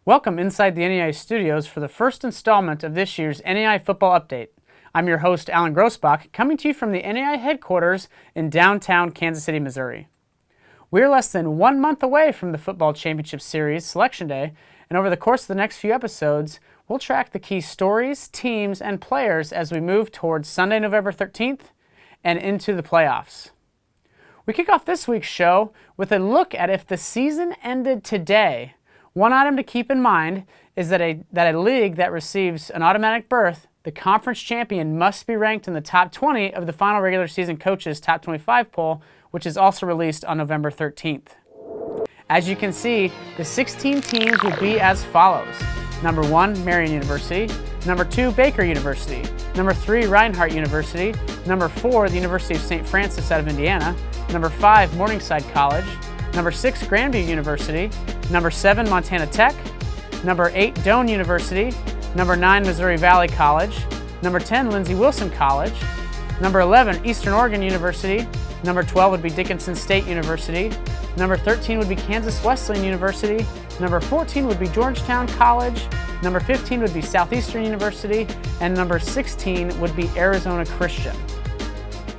Welcome inside the NAIA studios for the first installment of this year's NAIA Football Update. I'm your host, Alan Grossbach, coming to you from the NAIA headquarters in downtown Kansas City, Missouri. We're less than 1 month away from the Football Championship Series Selection Day, and over the course of the next few episodes, we'll track the key stories, teams, and players as we move towards Sunday, November 13th and into the playoffs. We kick off this week's show with a look at if the season ended today. One item to keep in mind is that a league that receives an automatic berth, the conference champion must be ranked in the top 20 of the final regular season coaches top 25 poll, which is also released on November 13th. As you can see, the 16 teams will be as follows. Number 1, Marian University. Number 2, Baker University. Number 3, Reinhardt University. Number 4, the University of St. Francis out of Indiana. Number 5, Morningside College. Number 6, Grandview University. Number 7, Montana Tech. Number 8, Doane University. Number 9, Missouri Valley College. Number 10, Lindsey Wilson College. Number 11, Eastern Oregon University. Number 12 would be Dickinson State University. Number 13 would be Kansas Wesleyan University. Number 14 would be Georgetown College. Number 15 would be Southeastern University. And number 16 would be Arizona Christian.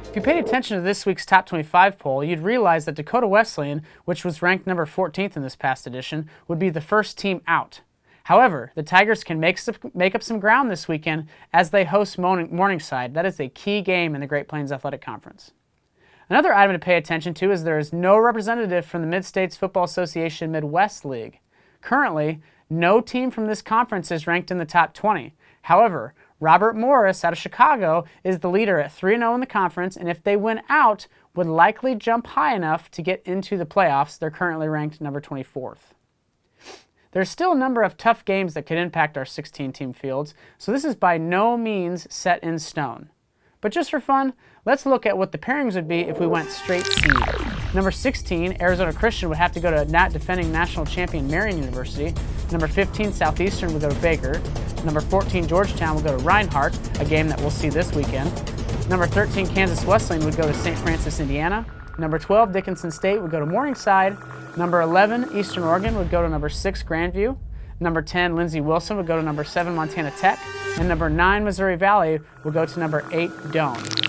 If you paid attention to this week's Top 25 poll, you'd realize that Dakota Wesleyan, which was ranked number 14th in this past edition, would be the first team out. However, the Tigers can make up some ground this weekend as they host Morningside. That is a key game in the Great Plains Athletic Conference. Another item to pay attention to is there is no representative from the Mid-States Football Association Midwest League. Currently, no team from this conference is ranked in the top 20. However, Robert Morris out of Chicago is the leader at 3-0 in the conference, and if they win out, would likely jump high enough to get into the playoffs. They're currently ranked number 24th. There's still a number of tough games that could impact our 16-team fields, so this is by no means set in stone. But just for fun, let's look at what the pairings would be if we went straight seed. Number 16, Arizona Christian, would have to go to defending national champion Marian University. Number 15, Southeastern, would go to Baker. Number 14, Georgetown, would go to Reinhardt, a game that we'll see this weekend. Number 13, Kansas Wesleyan, would go to St. Francis, Indiana. Number 12, Dickinson State, would go to Morningside. Number 11, Eastern Oregon, would go to number 6, Grandview. Number 10, Lindsey Wilson, would go to number 7, Montana Tech. And number 9, Missouri Valley, would go to number 8, Doane.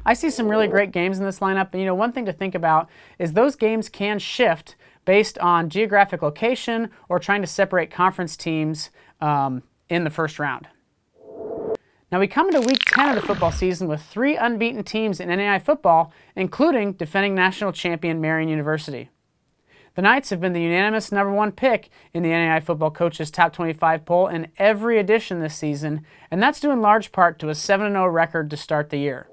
I see some really great games in this lineup, and one thing to think about is those games can shift based on geographic location or trying to separate conference teams in the first round. Now we come into week 10 of the football season with 3 unbeaten teams in NAIA football, including defending national champion Marian University. The Knights have been the unanimous number 1 pick in the NAIA Football Coaches Top 25 poll in every edition this season, and that's due in large part to a 7-0 record to start the year.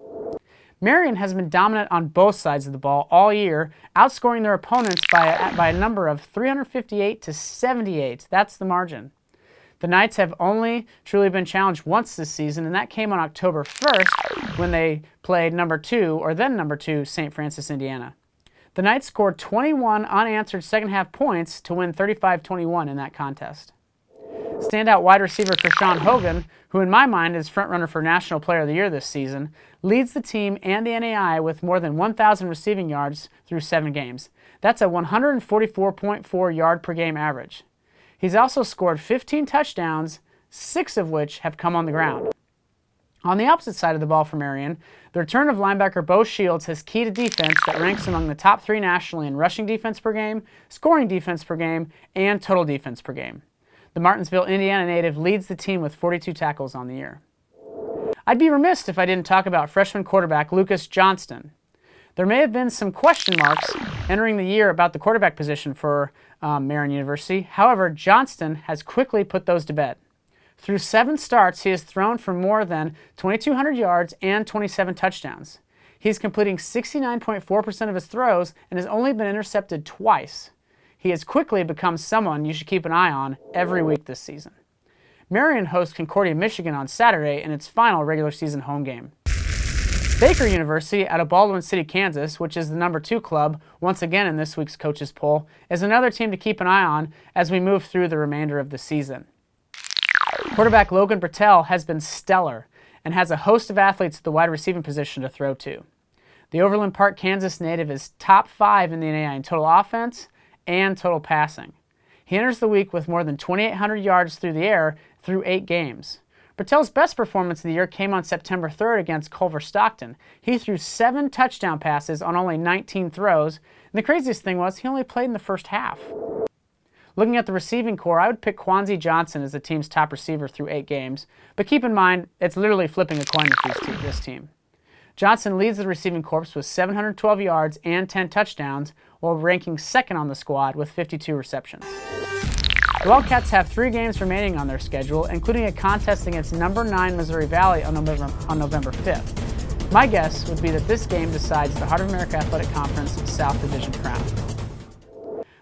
Marian has been dominant on both sides of the ball all year, outscoring their opponents by a number of 358 to 78. That's the margin. The Knights have only truly been challenged once this season, and that came on October 1st when they played number 2, or then number 2, St. Francis, Indiana. The Knights scored 21 unanswered second-half points to win 35-21 in that contest. Standout wide receiver Krishawn Hogan, who in my mind is frontrunner for National Player of the Year this season, leads the team and the NAIA with more than 1,000 receiving yards through 7 games. That's a 144.4 yard per game average. He's also scored 15 touchdowns, 6 of which have come on the ground. On the opposite side of the ball for Marian, the return of linebacker Bo Shields has keyed a defense that ranks among the top 3 nationally in rushing defense per game, scoring defense per game, and total defense per game. The Martinsville, Indiana native leads the team with 42 tackles on the year. I'd be remiss if I didn't talk about freshman quarterback Lucas Johnston. There may have been some question marks entering the year about the quarterback position for Marian University. However, Johnston has quickly put those to bed. Through 7 starts, he has thrown for more than 2,200 yards and 27 touchdowns. He's completing 69.4% of his throws and has only been intercepted twice. He has quickly become someone you should keep an eye on every week this season. Marian hosts Concordia, Michigan on Saturday in its final regular season home game. Baker University out of Baldwin City, Kansas, which is the number 2 club, once again in this week's coaches poll, is another team to keep an eye on as we move through the remainder of the season. Quarterback Logan Bertel has been stellar and has a host of athletes at the wide receiving position to throw to. The Overland Park, Kansas native is top 5 in the NAIA in total offense and total passing. He enters the week with more than 2,800 yards through the air through 8 games. Bertel's best performance of the year came on September 3rd against Culver Stockton. He threw 7 touchdown passes on only 19 throws, and the craziest thing was he only played in the first half. Looking at the receiving core, I would pick Kwanzi Johnson as the team's top receiver through 8 games, but keep in mind, it's literally flipping a coin with this team. Johnson leads the receiving corps with 712 yards and 10 touchdowns, while ranking second on the squad with 52 receptions. The Wildcats have 3 games remaining on their schedule, including a contest against number 9 Missouri Valley on November 5th. My guess would be that this game decides the Heart of America Athletic Conference South Division crown.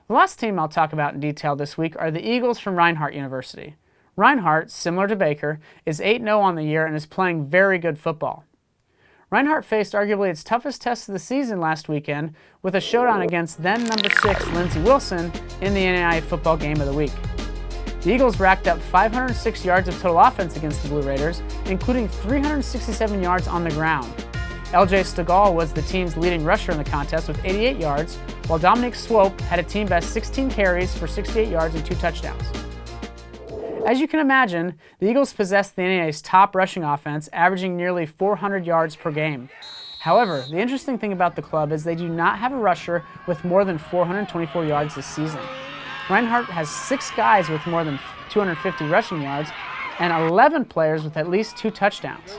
The last team I'll talk about in detail this week are the Eagles from Reinhardt University. Reinhardt, similar to Baker, is 8-0 on the year and is playing very good football. Reinhardt faced arguably its toughest test of the season last weekend with a showdown against then number 6 Lindsey Wilson in the NAIA Football Game of the Week. The Eagles racked up 506 yards of total offense against the Blue Raiders, including 367 yards on the ground. LJ Stegall was the team's leading rusher in the contest with 88 yards, while Dominic Swope had a team-best 16 carries for 68 yards and 2 touchdowns. As you can imagine, the Eagles possessed the NAIA's top rushing offense, averaging nearly 400 yards per game. However, the interesting thing about the club is they do not have a rusher with more than 424 yards this season. Reinhardt has 6 guys with more than 250 rushing yards and 11 players with at least 2 touchdowns.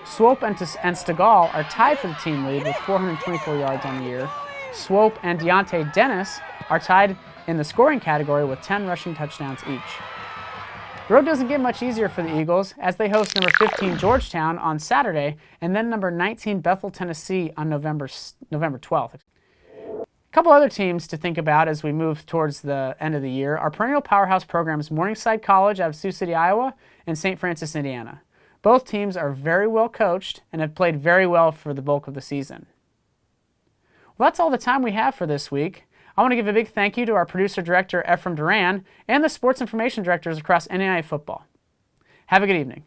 Swope and Stegall are tied for the team lead with 424 yards on the year. Swope and Deontay Dennis are tied in the scoring category with 10 rushing touchdowns each. The road doesn't get much easier for the Eagles as they host number 15 Georgetown on Saturday and then number 19 Bethel, Tennessee on November 12th. A couple other teams to think about as we move towards the end of the year are perennial powerhouse programs Morningside College out of Sioux City, Iowa, and St. Francis, Indiana. Both teams are very well coached and have played very well for the bulk of the season. Well, that's all the time we have for this week. I want to give a big thank you to our producer-director Ephraim Duran and the sports information directors across NAIA football. Have a good evening.